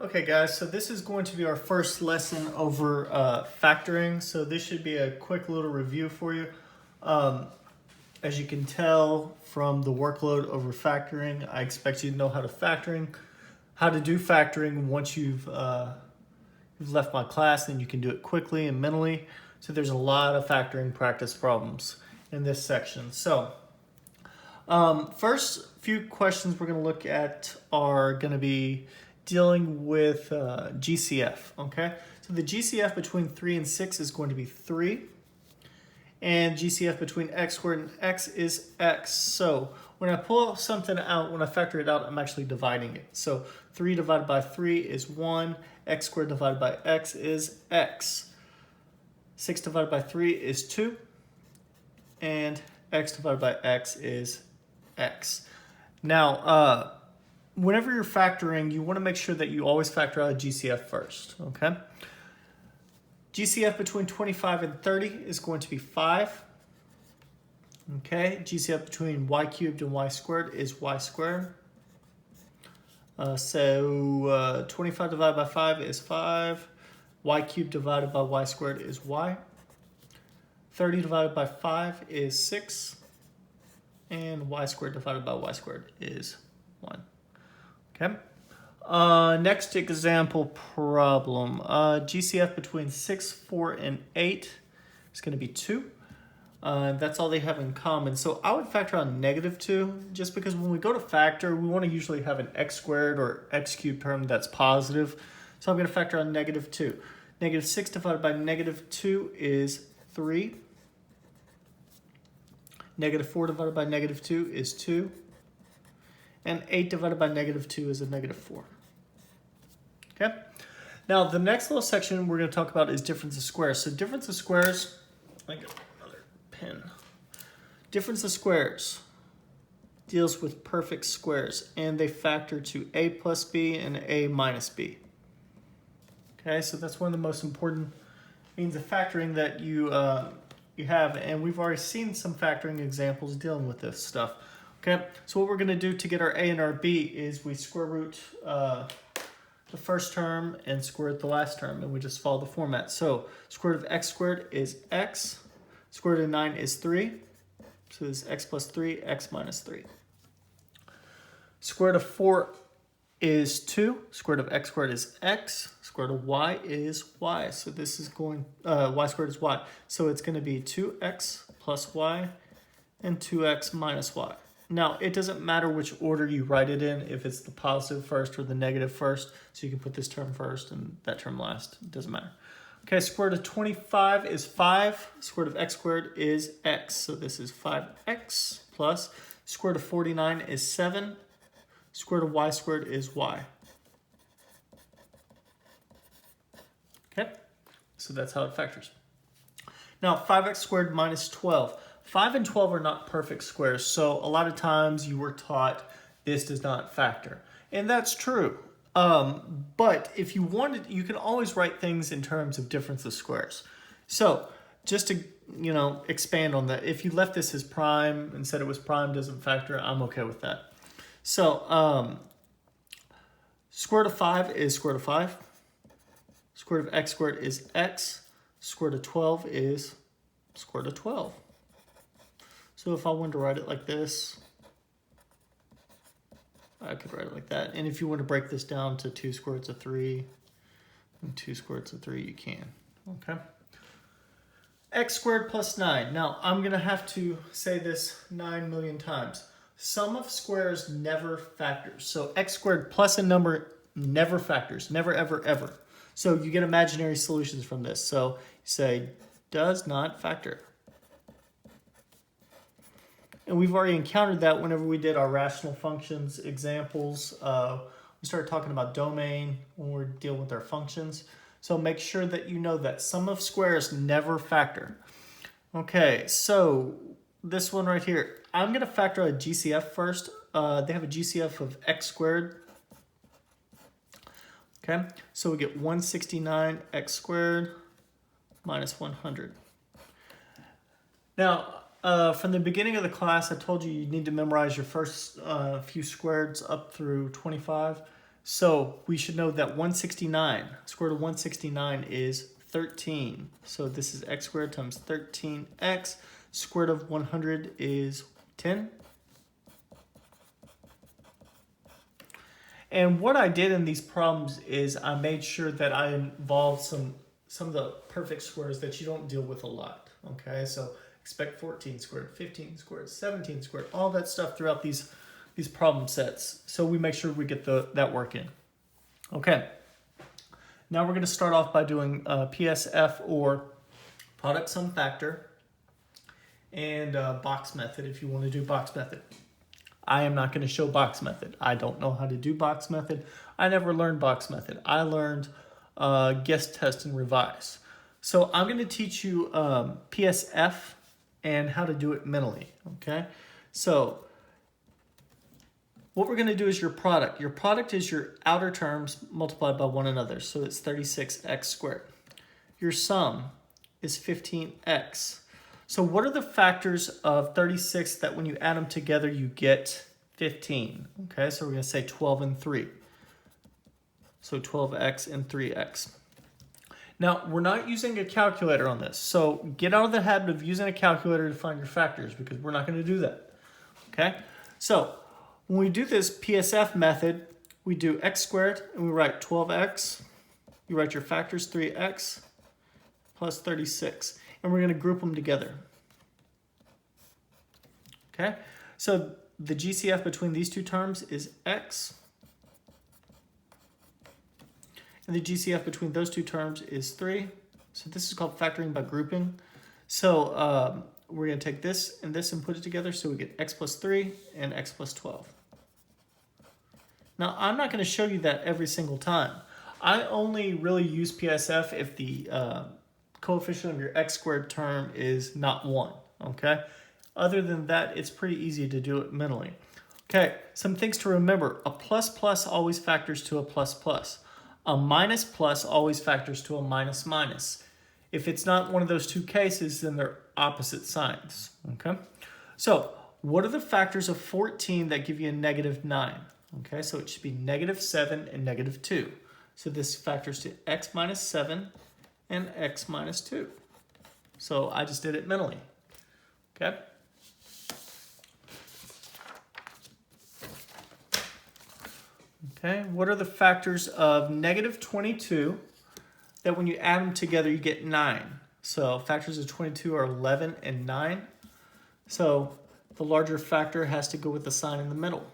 Okay guys, so this is going to be our first lesson over factoring. So this should be a quick little review for you. As you can tell from the workload over factoring, I expect you to know how to do factoring once you've left my class, and you can do it quickly and mentally. So there's a lot of factoring practice problems in this section. So first few questions we're going to look at are going to be dealing with GCF, okay? So the GCF between 3 and 6 is going to be 3. And GCF between x squared and x is x. So when I pull something out, when I factor it out, I'm actually dividing it. So 3 divided by 3 is 1. X squared divided by x is x. 6 divided by 3 is 2. And x divided by x is x. Now, whenever you're factoring, you want to make sure that you always factor out a GCF first, okay? GCF between 25 and 30 is going to be 5. Okay, GCF between y cubed and y squared is y squared. So 25 divided by 5 is 5. Y cubed divided by y squared is y. 30 divided by 5 is 6. And y squared divided by y squared is 1. Okay. Next example problem. GCF between 6, 4, and 8 is going to be 2. That's all they have in common. So I would factor out -2, just because when we go to factor, we want to usually have an x squared or x cubed term that's positive. So I'm going to factor out -2. -6 divided by -2 is 3. -4 divided by -2 is 2. And 8 divided by -2 is a -4. Okay? Now, the next little section we're going to talk about is difference of squares. So difference of squares, I got another pen. Difference of squares deals with perfect squares, and they factor to a plus b and a minus b. Okay, so that's one of the most important means of factoring that you have, and we've already seen some factoring examples dealing with this stuff. Okay, so what we're going to do to get our a and our b is we square root the first term and square root the last term, and we just follow the format. So square root of x squared is x, square root of 9 is 3, so this is x plus 3, x minus 3. Square root of 4 is 2, square root of x squared is x, square root of y is y. So this is going, y squared is y. So it's going to be 2x plus y and 2x minus y. Now, it doesn't matter which order you write it in, if it's the positive first or the negative first. So you can put this term first and that term last. It doesn't matter. Okay, square root of 25 is 5. Square root of x squared is x. So this is 5x plus square root of 49 is 7. Square root of y squared is y. Okay, so that's how it factors. Now, 5x squared minus 12. 5 and 12 are not perfect squares, so a lot of times you were taught this does not factor. And that's true. But if you wanted, you can always write things in terms of difference of squares. So just to, expand on that, if you left this as prime and said it was prime doesn't factor, I'm okay with that. So square root of 5 is square root of 5. Square root of x squared is x. Square root of 12 is square root of 12. So if I wanted to write it like this, I could write it like that. And if you want to break this down to 2 square roots of 3 and 2 square roots of 3, you can. Okay. X squared plus 9. Now, I'm going to have to say this 9 million times. Sum of squares never factors. So x squared plus a number never factors. Never, ever, ever. So you get imaginary solutions from this. So you say, does not factor. And we've already encountered that whenever we did our rational functions examples. We started talking about domain when we're dealing with our functions. So make sure that you know that sum of squares never factor. Okay, so this one right here. I'm going to factor a GCF first. They have a GCF of x squared. Okay, so we get 169 x squared minus 100. Now, from the beginning of the class, I told you need to memorize your first few squareds up through 25. So we should know that 169, square root of 169 is 13. So this is x squared times 13x. Square root of 100 is 10. And what I did in these problems is I made sure that I involved some of the perfect squares that you don't deal with a lot. Okay, so expect 14 squared, 15 squared, 17 squared, all that stuff throughout these problem sets. So we make sure we get that work in. Okay, now we're going to start off by doing PSF, or product sum factor, and box method if you want to do box method. I am not going to show box method. I don't know how to do box method. I never learned box method. I learned guess, test, and revise. So I'm going to teach you PSF and how to do it mentally. Okay, so what we're going to do is your product. Your product is your outer terms multiplied by one another. So it's 36x squared. Your sum is 15x. So what are the factors of 36 that when you add them together, you get 15? Okay, so we're going to say 12 and 3. So 12x and 3x. Now, we're not using a calculator on this. So get out of the habit of using a calculator to find your factors, because we're not going to do that. Okay, so when we do this PSF method, we do x squared and we write 12x. You write your factors 3x plus 36. And we're going to group them together. Okay, so the GCF between these two terms is x. And the GCF between those two terms is 3. So this is called factoring by grouping. So we're going to take this and put it together. So we get x plus 3 and x plus 12. Now, I'm not going to show you that every single time. I only really use PSF if the coefficient of your x squared term is not 1, okay? Other than that, it's pretty easy to do it mentally. Okay, some things to remember. A plus plus always factors to a plus plus. A minus plus always factors to a minus minus. If it's not one of those two cases, then they're opposite signs, okay? So, what are the factors of 14 that give you a negative 9? Okay, so it should be negative 7 and negative 2. So this factors to x minus 7 and x minus 2. So I just did it mentally. Okay? Okay, what are the factors of negative 22 that when you add them together you get 9? So factors of 22 are 11 and 9. So the larger factor has to go with the sign in the middle.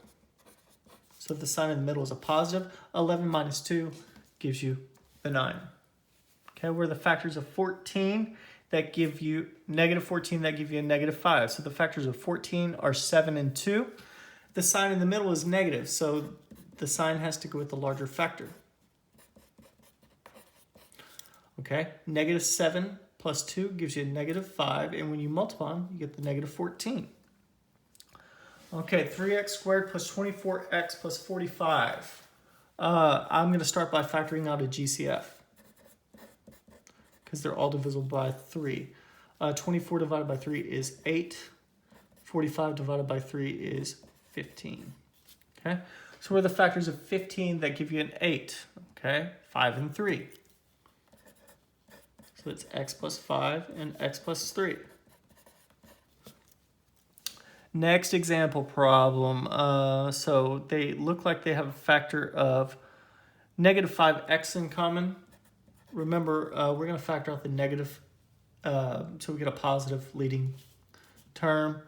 So if the sign in the middle is a positive, 11 minus 2 gives you the 9. Okay, where the factors of 14 that give you negative 14 that give you a negative 5. So the factors of 14 are 7 and 2. The sign in the middle is negative, so the sign has to go with the larger factor. Okay, negative 7 plus 2 gives you a negative 5, and when you multiply them, you get the negative 14. Okay, 3x squared plus 24x plus 45. I'm going to start by factoring out a GCF because they're all divisible by 3. 24 divided by 3 is 8. 45 divided by 3 is 15. Okay, so what are the factors of 15 that give you an 8? Okay, 5 and 3. So it's x plus 5 and x plus 3. Next example problem. So they look like they have a factor of negative 5x in common. Remember, we're going to factor out the negative, so we get a positive leading term.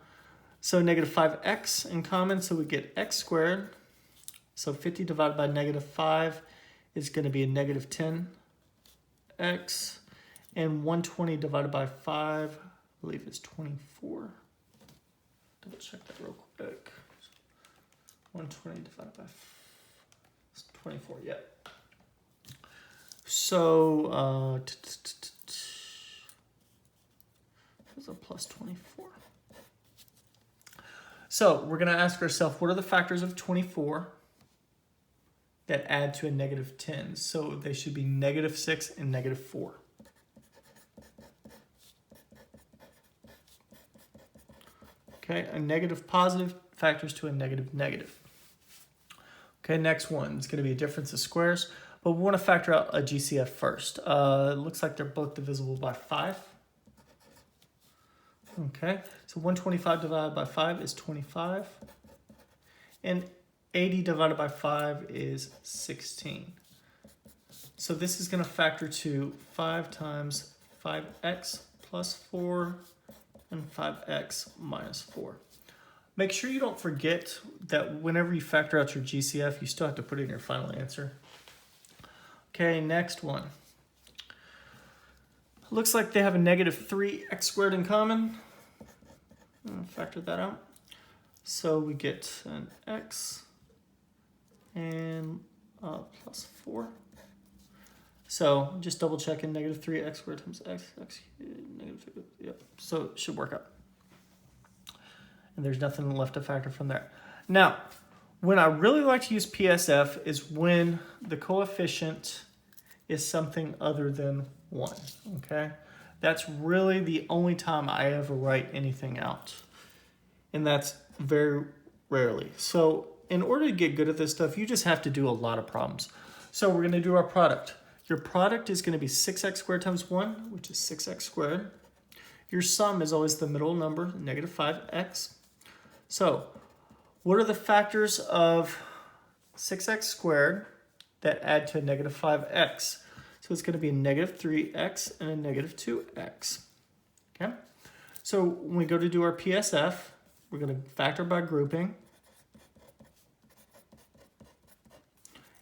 So negative 5x in common, so we get x squared. So 50 divided by negative 5 is going to be a negative 10x. And 120 divided by 5, I believe it's 24. Double check that real quick. 120 divided by 24, yeah. So, there's a plus 24. So, we're going to ask ourselves, what are the factors of 24 that add to a negative 10? So, they should be negative 6 and negative 4. Okay, a negative positive factors to a negative negative. Okay, next one is going to be a difference of squares, but we want to factor out a GCF first. It looks like they're both divisible by 5. Okay, so 125 divided by 5 is 25, and 80 divided by 5 is 16. So this is going to factor to 5 times 5x plus 4 and 5x minus 4. Make sure you don't forget that whenever you factor out your GCF, you still have to put in your final answer. Okay, next one. Looks like they have a negative 3x squared in common. Factor that out. So we get an x and plus 4. So just double checking negative 3x squared times x negative 2. Yep, so it should work out. And there's nothing left to factor from there. Now, when I really like to use PSF is when the coefficient is something other than 1, okay? That's really the only time I ever write anything out. And that's very rarely. So in order to get good at this stuff, you just have to do a lot of problems. So we're gonna do our product. Your product is gonna be 6x squared times 1, which is 6x squared. Your sum is always the middle number, negative 5x. So what are the factors of 6x squared that add to a negative 5x? So it's going to be a negative 3x and a negative 2x. Okay? So when we go to do our PSF, we're going to factor by grouping.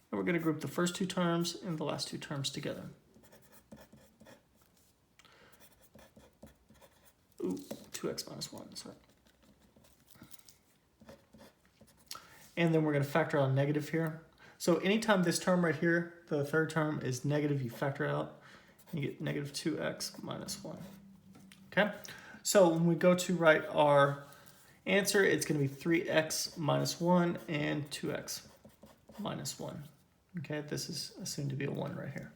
And we're going to group the first two terms and the last two terms together. Ooh, 2x minus 1, sorry. And then we're going to factor out negative here. So anytime this term right here, the third term is negative, you factor out, and you get negative 2x minus 1. Okay? So when we go to write our answer, it's going to be 3x minus 1 and 2x minus 1. Okay? This is assumed to be a 1 right here.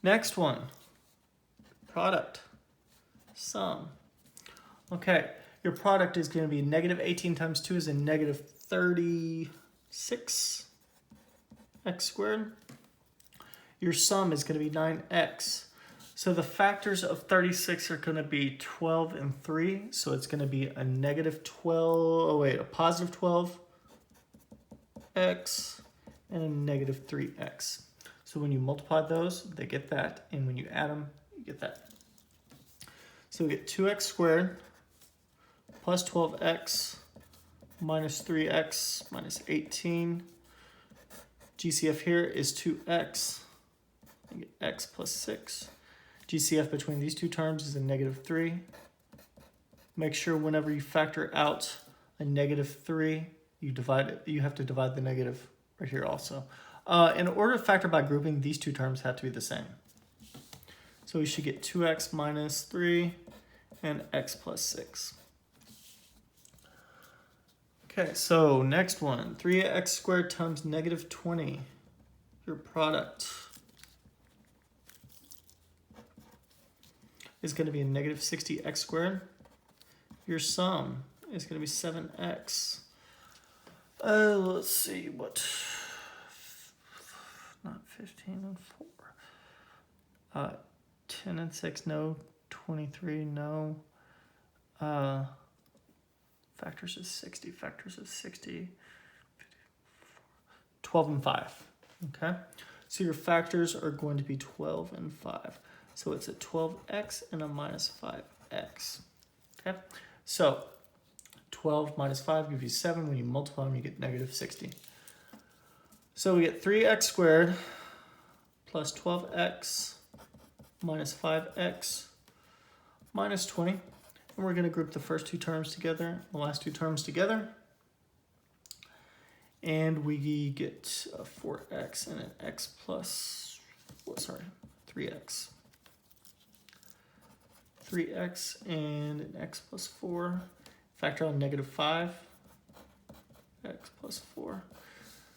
Next one. Product. Sum. Okay. Your product is going to be negative 18 times 2 is a negative 36x squared. Your sum is going to be 9x. So the factors of 36 are going to be 12 and 3. So it's going to be a negative 12, a positive 12x and a negative 3x. So when you multiply those, they get that. And when you add them, you get that. So we get 2x squared plus 12x minus 3x minus 18. GCF here is 2x. You get x plus 6. GCF between these two terms is a negative 3. Make sure whenever you factor out a negative 3, you have to divide the negative right here also. In order to factor by grouping, these two terms have to be the same. So we should get 2x minus 3 and x plus 6. Okay, so next one, 3x squared times negative 20, your product is going to be a negative 60x squared. Your sum is going to be 7x. Let's see, what, not 15 and 4. 10 and 6, no. 23, no. Factors is 60, 12 and 5, okay? So your factors are going to be 12 and 5. So it's a 12x and a minus 5x, okay? So 12 minus 5 gives you 7. When you multiply them, you get negative 60. So we get 3x squared plus 12x minus 5x minus 20. And we're going to group the first two terms together, the last two terms together. And we get a 4x and an x plus, 3x. 3x and an x plus 4. Factor out negative 5, x plus 4.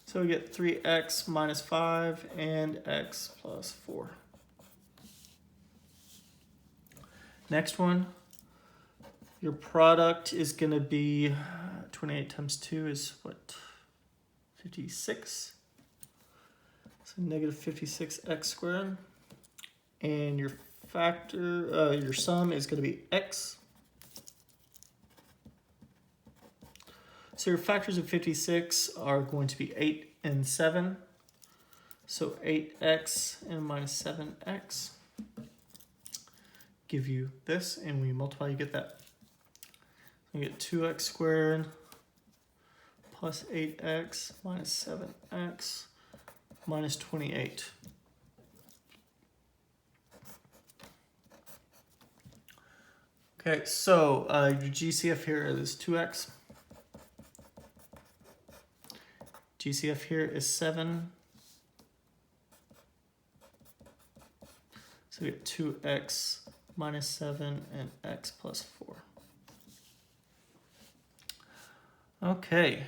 So we get 3x minus 5 and x plus 4. Next one. Your product is going to be 28 times 2 is what? 56. So negative 56x squared. And your factor, your sum is going to be x. So your factors of 56 are going to be 8 and 7. So 8x and minus 7x give you this, and when you multiply, you get that. You get 2x squared plus 8x minus 7x minus 28. Okay, so your GCF here is 2x. GCF here is 7. So we get 2x minus 7 and x plus 4. Okay.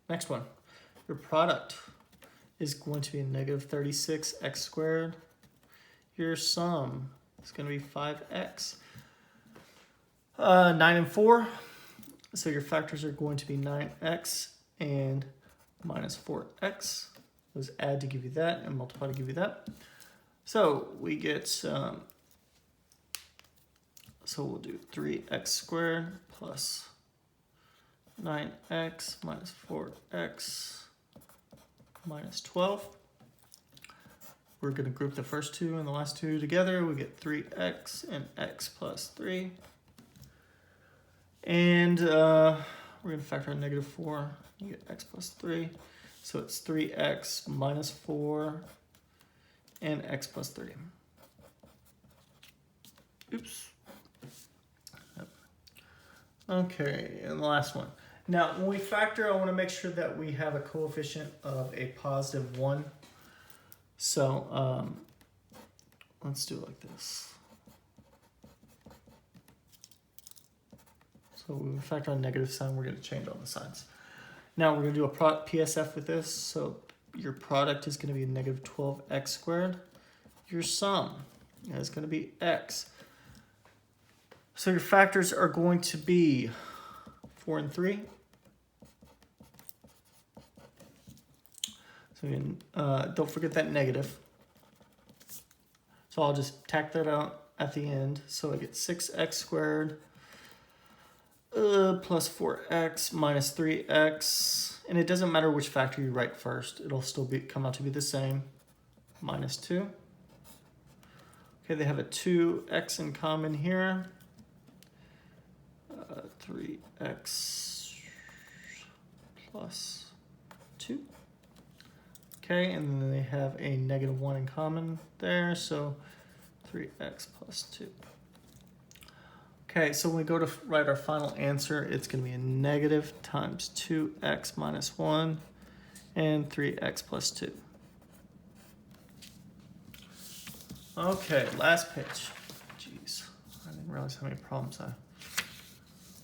Next one. Your product is going to be negative 36x squared. Your sum is going to be 5x. 9 and 4. So your factors are going to be 9x and minus 4x. Those add to give you that and multiply to give you that. So we get, so we'll do 3x squared plus 9x minus 4x minus 12. We're going to group the first two and the last two together. We get 3x and x plus 3. And we're going to factor out negative 4. You get x plus 3. So it's 3x minus 4 and x plus 3. Oops. Yep. Okay, and the last one. Now, when we factor, I want to make sure that we have a coefficient of a positive 1. So let's do it like this. So when we factor on negative sign, we're going to change all the signs. Now we're going to do a PSF with this. So your product is going to be negative 12x squared. Your sum is going to be x. So your factors are going to be 4 and 3. So don't forget that negative. So I'll just tack that out at the end. So I get 6x squared plus 4x minus 3x. And it doesn't matter which factor you write first. It'll still come out to be the same. Minus 2. Okay, they have a 2x in common here. 3x plus 2. Okay, and then they have a negative 1 in common there, so 3x plus 2. Okay, so when we go to write our final answer, it's going to be a negative times 2x minus 1 and 3x plus 2. Okay, last page. Jeez, I didn't realize how many problems I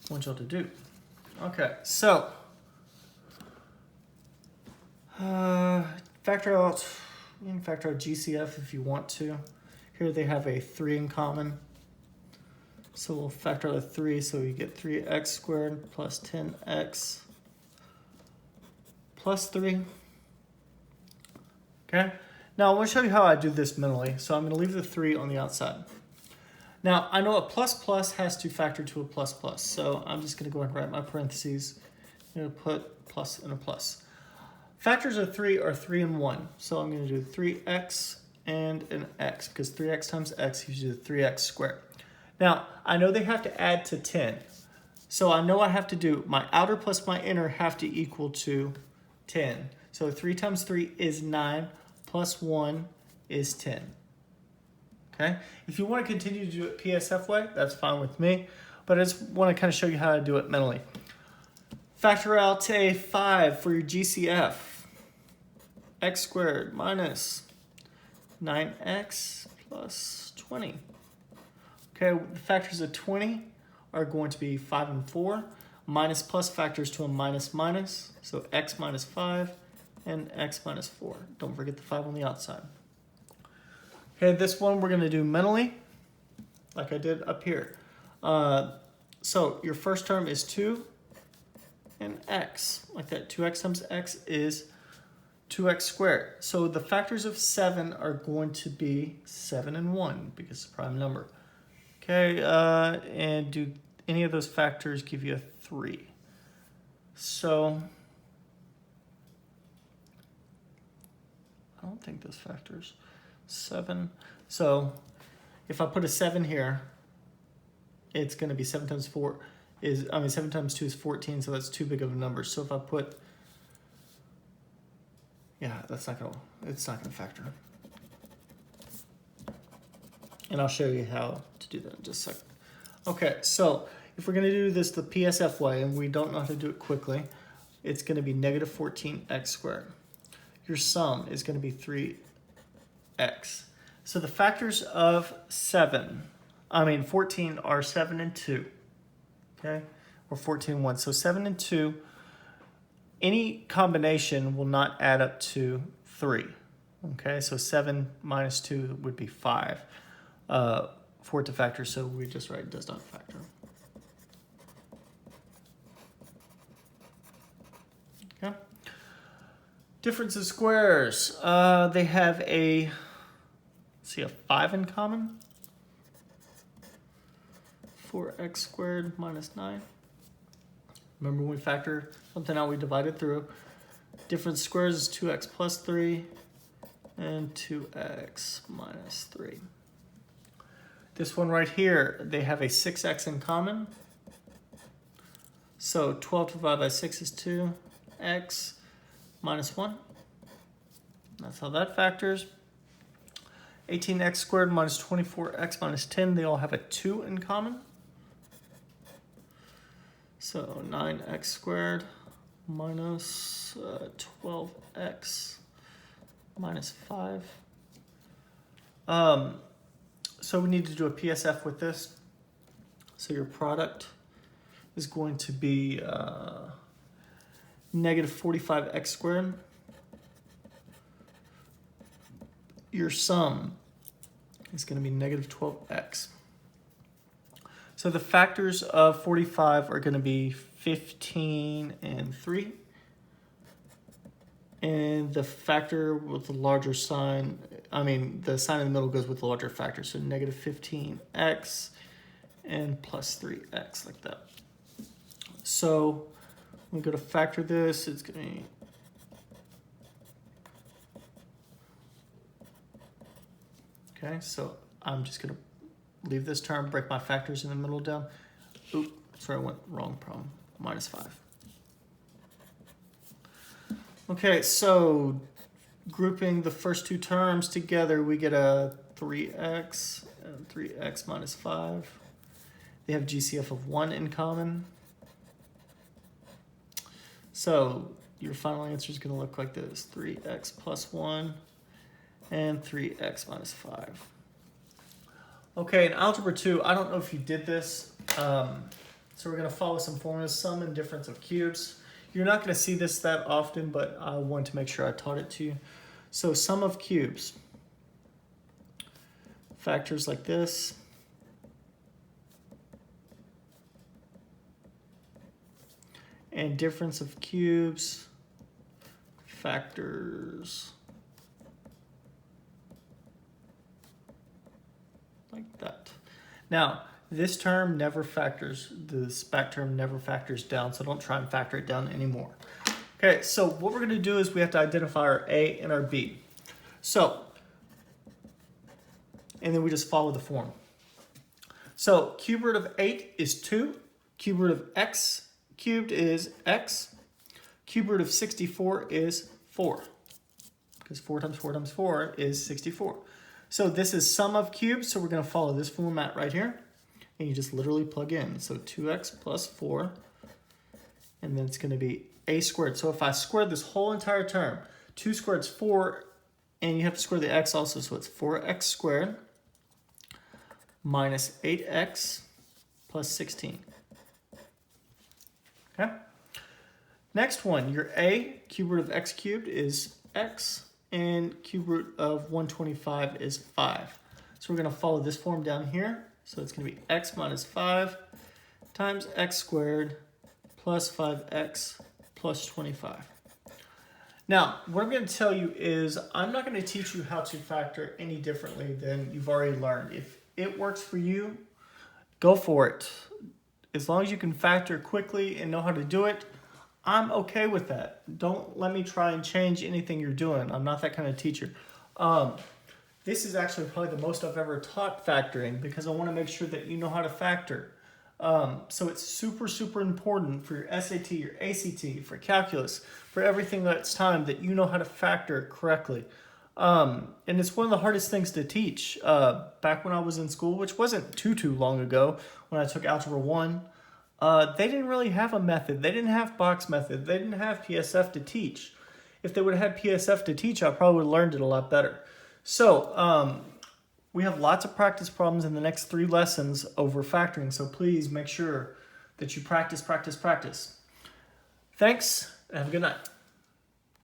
want y'all to do. Okay, so factor out, you can factor out GCF if you want to. Here they have a 3 in common. So we'll factor out a 3, so we get 3x squared plus 10x plus 3. Okay, now I want to show you how I do this mentally. So I'm going to leave the 3 on the outside. Now I know a plus plus has to factor to a plus plus, so I'm just going to go ahead and write my parentheses. I'm going to put plus and a plus. Factors of 3 are 3 and 1, so I'm going to do 3x and an x, because 3x times x gives you the 3x squared. Now, I know they have to add to 10, so I know I have to do my outer plus my inner have to equal to 10. So 3 times 3 is 9, plus 1 is 10. Okay? If you want to continue to do it PSF way, that's fine with me, but I just want to kind of show you how to do it mentally. Factor out a 5 for your GCF. X squared minus 9x plus 20. Okay, the factors of 20 are going to be 5 and 4. Minus plus factors to a minus minus. So x minus 5 and x minus 4. Don't forget the 5 on the outside. Okay, this one we're going to do mentally, like I did up here. So your first term is 2. and x, like that. 2x times x is 2x squared. So the factors of 7 are going to be 7 and 1 because it's a prime number. Okay, and do any of those factors give you a 3? So I don't think those factors. 7. So if I put a 7 here, it's going to be 7 times 4 is, 7 times 2 is 14, so that's too big of a number. So if I put, yeah, it's not going to factor. And I'll show you how to do that in just a second. Okay, so if we're going to do this the PSF way, and we don't know how to do it quickly, it's going to be negative 14x squared. Your sum is going to be 3x. So the factors of 14 are 7 and 2. Okay, or 14 and 1. So 7 and 2, any combination will not add up to 3. Okay, so 7 minus 2 would be 5 for it to factor, so we just write does not factor. Okay. Difference of squares. They have a 5 in common. 4x squared minus 9. Remember when we factor something out, we divide it through. Difference of squares is 2x plus 3 and 2x minus 3. This one right here, they have a 6x in common. So 12 divided by 6 is 2x minus 1. That's how that factors. 18x squared minus 24x minus 10, they all have a 2 in common. So 9x squared minus 12x minus 5. So we need to do a PSF with this. So your product is going to be negative 45x squared. Your sum is going to be negative 12x. So the factors of 45 are going to be 15 and 3. And the factor with the larger sign, the sign in the middle goes with the larger factor. So negative 15x and plus 3x, like that. So when we go to factor this, it's going to be okay, so I'm just going to leave this term, break my factors in the middle down. Oop, sorry, I went wrong problem. Minus 5. Okay, so grouping the first two terms together, we get a 3x and 3x minus 5. They have GCF of 1 in common. So your final answer is going to look like this. 3x plus 1 and 3x minus 5. Okay, in Algebra 2, I don't know if you did this. So we're going to follow some formulas, sum and difference of cubes. You're not going to see this that often, but I want to make sure I taught it to you. So sum of cubes. Factors like this. And difference of cubes. Factors like that. Now, this term never factors, this back term never factors down, so don't try and factor it down anymore. Okay, so what we're going to do is we have to identify our A and our B. So, and then we just follow the form. So, cube root of 8 is 2. Cube root of x cubed is x. Cube root of 64 is 4. Because 4 times 4 times 4 is 64. So this is sum of cubes, so we're going to follow this format right here. And you just literally plug in. So 2x plus 4, and then it's going to be a squared. So if I square this whole entire term, 2 squared is 4, and you have to square the x also, so it's 4x squared minus 8x plus 16. Okay? Next one, your a, cube root of x cubed is x, and cube root of 125 is 5. So we're going to follow this form down here. So it's going to be x minus 5 times x squared plus 5x plus 25. Now, what I'm going to tell you is I'm not going to teach you how to factor any differently than you've already learned. If it works for you, go for it. As long as you can factor quickly and know how to do it, I'm okay with that. Don't let me try and change anything you're doing. I'm not that kind of teacher. This is actually probably the most I've ever taught factoring because I want to make sure that you know how to factor. So it's super, super important for your SAT, your ACT, for calculus, for everything that's time that you know how to factor correctly. And it's one of the hardest things to teach. Back when I was in school, which wasn't too long ago, when I took Algebra 1, they didn't really have a method. They didn't have box method. They didn't have PSF to teach. If they would have had PSF to teach, I probably would have learned it a lot better. So we have lots of practice problems in the next 3 lessons over factoring. So please make sure that you practice. Thanks, and have a good night.